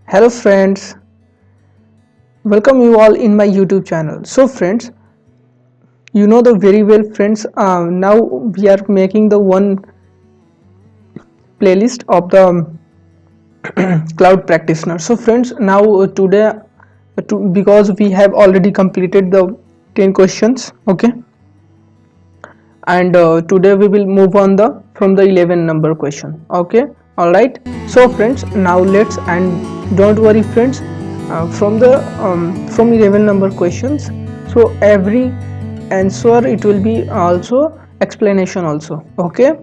Hello friends, welcome you all in my YouTube channel. So friends, you know the very well friends, now we are making the one playlist of the cloud practitioner. So friends, now today because we have already completed the 10 questions, okay, and today we will move on the from the 11 number question, okay. All right, so friends, now let's, and don't worry friends, from 11 number questions, so every answer it will be also explanation also, okay.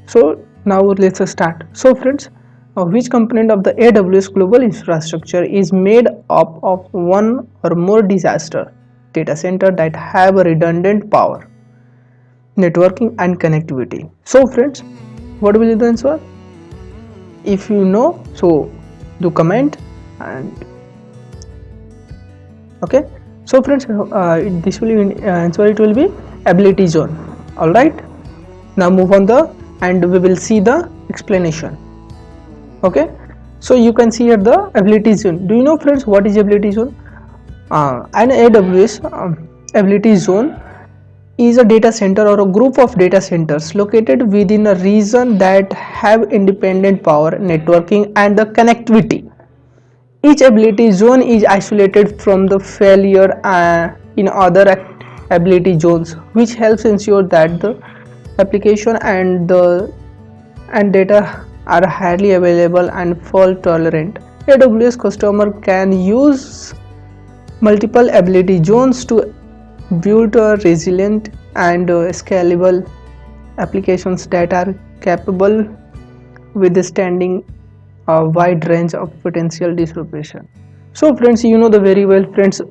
So now let's start. So friends, which component of the AWS global infrastructure is made up of one or more disaster data center that have a redundant power, networking and connectivity? So friends, what will be the answer? If you know, so do comment. And okay, so friends, this will be answer, it will be ability zone. All right, now move on the, and we will see the explanation, okay. So you can see here the ability zone. Do you know friends what is ability zone? An AWS ability zone is a data center or a group of data centers located within a region that have independent power, networking and the connectivity. Each ability zone is isolated from the failure in other ability zones, which helps ensure that the application and data are highly available and fault tolerant. AWS customer can use multiple ability zones to build a resilient and scalable applications that are capable withstanding a wide range of potential disruption. So friends, you know the very well friends,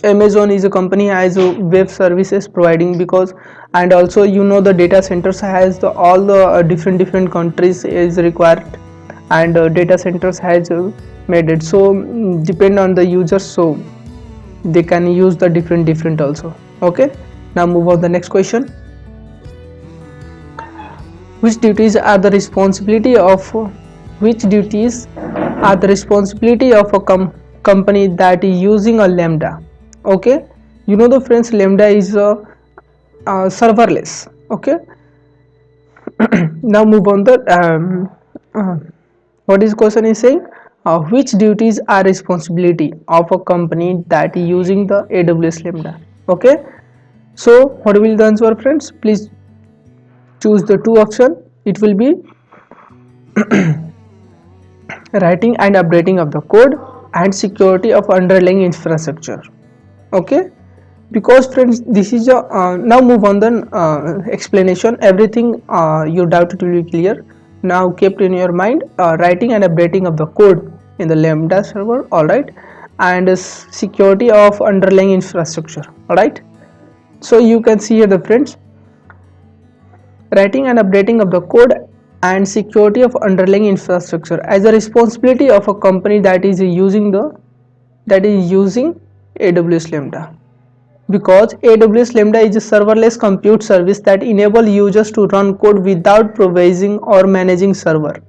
Amazon is a company as a web services providing, because, and also you know the data centers has the all the different countries is required, and data centers has made it, so depend on the users, so they can use the different also, okay. Now move on the next question. Which duties are the responsibility of a company that is using a Lambda, okay. You know the friends, Lambda is a serverless, okay. Now move on the what is question is saying, which duties are responsibility of a company that is using the AWS Lambda, okay. So what will the answer friends? Please choose the two option. It will be writing and updating of the code and security of underlying infrastructure, okay. Because friends, this is a now move on the explanation. Everything your doubt will be clear now, kept in your mind. Writing and updating of the code in the Lambda server, all right, and security of underlying infrastructure, all right. So you can see here the friends, writing and updating of the code and security of underlying infrastructure as a responsibility of a company that is using AWS Lambda, because AWS Lambda is a serverless compute service that enable users to run code without provisioning or managing server.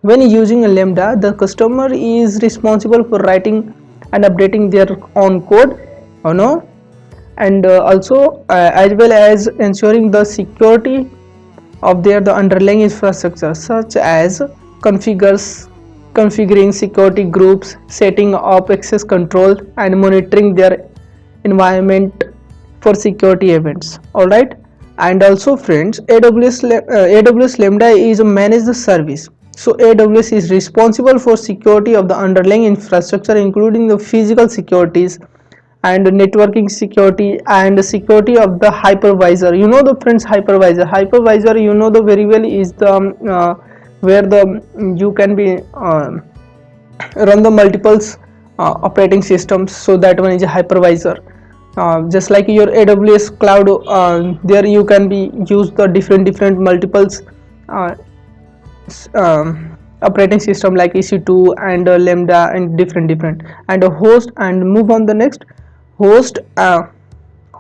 When using a Lambda, the customer is responsible for writing and updating their own code, or no, and also as well as ensuring the security of the underlying infrastructure, such as configuring security groups, setting up access control and monitoring their environment for security events, all right. And also friends, AWS Lambda is a managed service, so AWS is responsible for security of the underlying infrastructure, including the physical securities and networking security and security of the hypervisor. You know the friends, hypervisor you know the very well is the where the you can be run the multiples operating systems, so that one is a hypervisor. Just like your AWS Cloud, there you can be use the different multiples operating system like EC2 and Lambda and different and a host. And move on the next host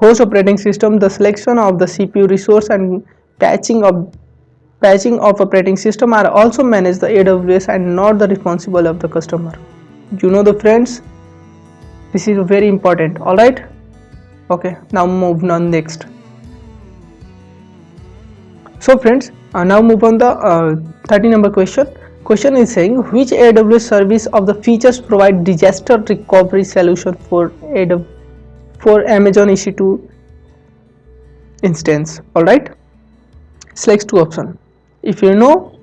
operating system, the selection of the CPU resource and patching of patching of operating system are also managed the AWS and not the responsible of the customer. You know the friends, this is very important. All right, okay, now move on next. So friends, now move on the 30 number question. Question is saying which AWS service of the features provide disaster recovery solution for Amazon EC2 instance. All right, select two option. If you know,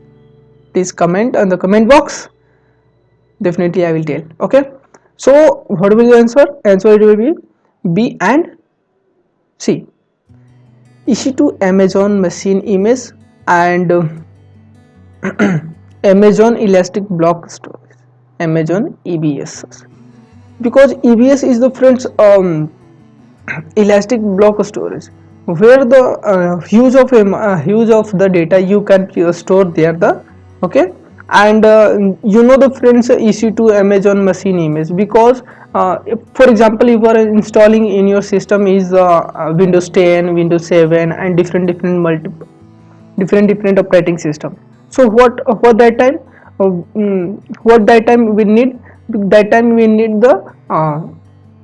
please comment on the comment box. Definitely I will tell. Okay, so what will the answer? Answer it will be B and C. EC2 Amazon machine image and Amazon Elastic Block Storage, Amazon EBS, because EBS is the friends Elastic Block Storage, where the huge of the data you can store there the okay. And you know the friends EC2 Amazon machine image, because for example if you are installing in your system is Windows 10, Windows 7 and different operating system. So what that time what that time we need, that time we need the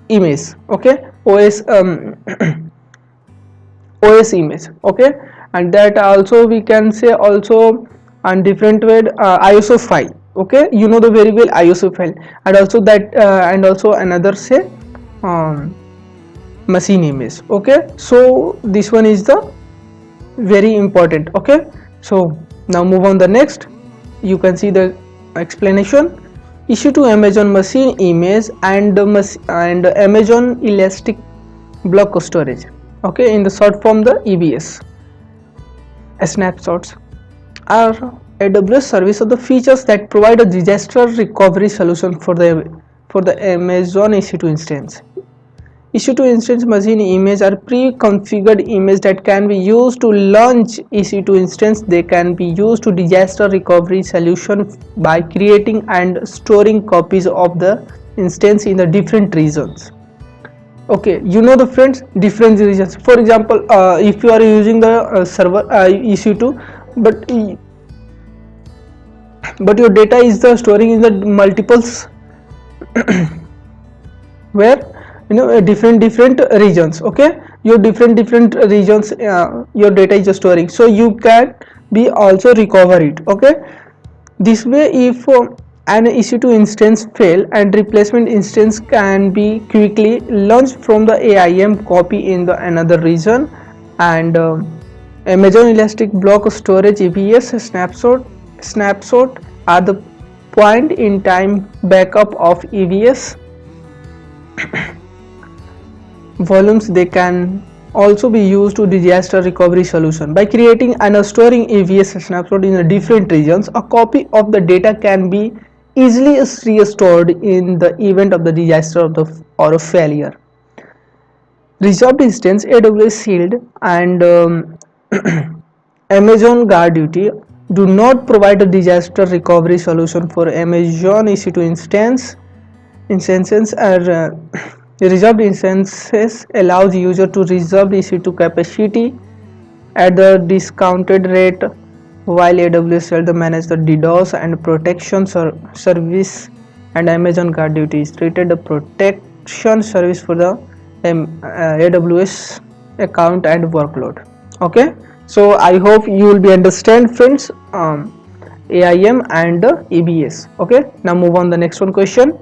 image, okay, OS OS image, okay. And that also we can say also on different way ISO file, okay, you know the very well ISO file, and also that and also another say machine image, okay. So this one is the very important, okay. So now move on the next. You can see the explanation. EC2 Amazon machine image and Amazon Elastic Block Storage, okay, in the short form the EBS. Snapshots are AWS service of the features that provide a disaster recovery solution for the Amazon EC2 instance. EC2 instance machine image are pre-configured images that can be used to launch EC2 instance. They can be used to disaster recovery solution by creating and storing copies of the instance in the different regions. Okay, you know the friends, different regions. For example, if you are using the server EC2, but your data is the storing in the multiples where you know different regions, okay, your different regions your data is storing, so you can be also recover it, okay. This way if an EC2 instance fail and replacement instance can be quickly launched from the AIM copy in the another region. And Amazon Elastic Block Storage EBS snapshot are the point in time backup of EBS volumes. They can also be used to disaster recovery solution by creating and storing EBS snapshot in the different regions. A copy of the data can be easily restored in the event of the disaster or a failure. Reserved instance, AWS Shield and Amazon Guard Duty do not provide a disaster recovery solution for Amazon EC2 instances are reserved instances allows user to reserve EC2 capacity at the discounted rate, while AWS Shield manage the DDoS and protection service, and Amazon Guard Duty is treated the protection service for the AWS account and workload, okay. So I hope you will be understand friends AIM and EBS, okay. Now move on the next one question.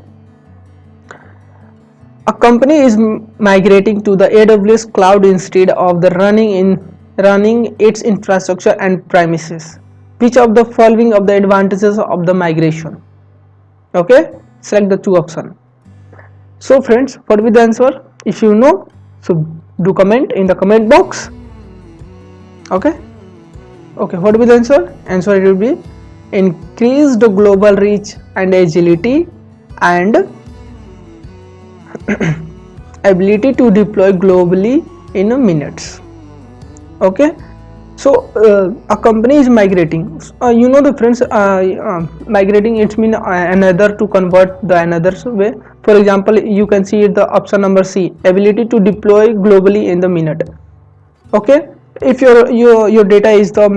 A company is migrating to the AWS Cloud instead of the running its infrastructure and premises. Which of the following of the advantages of the migration? Okay, select the two option. So friends, what will be the answer? If you know, so do comment in the comment box. Okay, what will be the answer? Answer it will be increased global reach and agility and ability to deploy globally in minutes, okay. So a company is migrating, you know the friends, migrating it means another to convert the another way. For example, you can see the option number C, ability to deploy globally in the minute, okay. if your data is the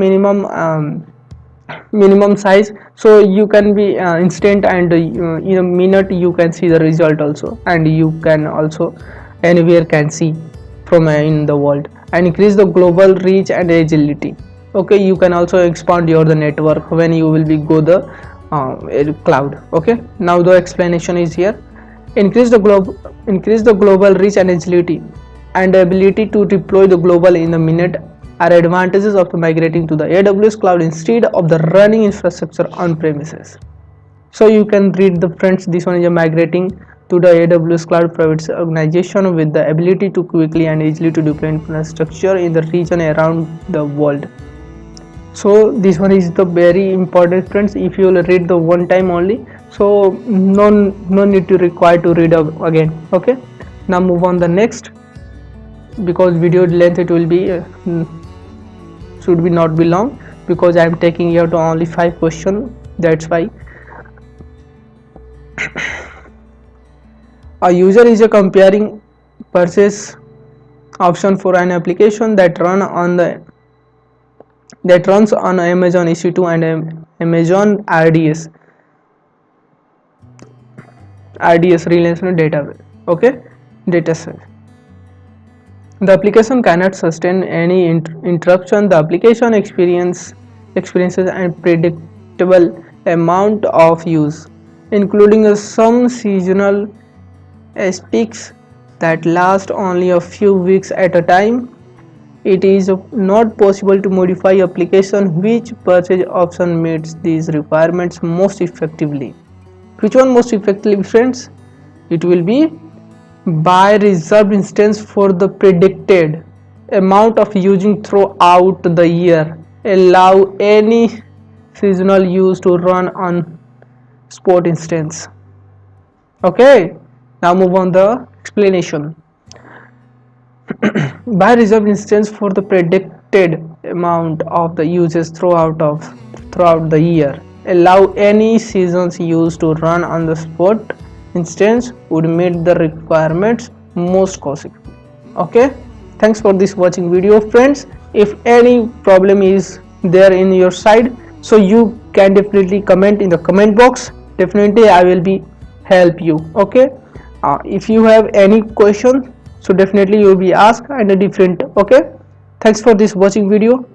minimum size, so you can be instant, and in a minute you can see the result also, and you can also anywhere can see from in the world, and increase the global reach and agility. Okay, you can also expand your the network when you will be go the cloud. Okay, now the explanation is here. Increase the global reach and agility, and ability to deploy the global in a minute are advantages of the migrating to the AWS cloud instead of the running infrastructure on premises. So you can read the friends, this one is a migrating to the AWS cloud provides organization with the ability to quickly and easily to deploy infrastructure in the region around the world. So this one is the very important, friends. If you will read the one time only, so no need to require to read again. Okay, now move on the next, because video length it will be should be not be long, because I am taking here to only 5 questions, that's why. A user is a comparing purchase option for an application that runs on Amazon EC2 and Amazon RDS relational database. Okay, dataset. The application cannot sustain any interruption. The application experiences an predictable amount of use, including some seasonal peaks that last only a few weeks at a time. It is not possible to modify application which purchase option meets these requirements most effectively. Which one most effectively, friends? It will be buy reserved instance for the predicted amount of using throughout the year. Allow any seasonal use to run on spot instance. Okay, now move on the explanation. Buy reserved instance for the predicted amount of the uses throughout the year. Allow any seasons use to run on the spot instance would meet the requirements most causing. Okay, thanks for this watching video, friends. If any problem is there in your side, so you can definitely comment in the comment box. Definitely I will be help you. Okay, if you have any question, so definitely you will be asked and a different. Okay, thanks for this watching video.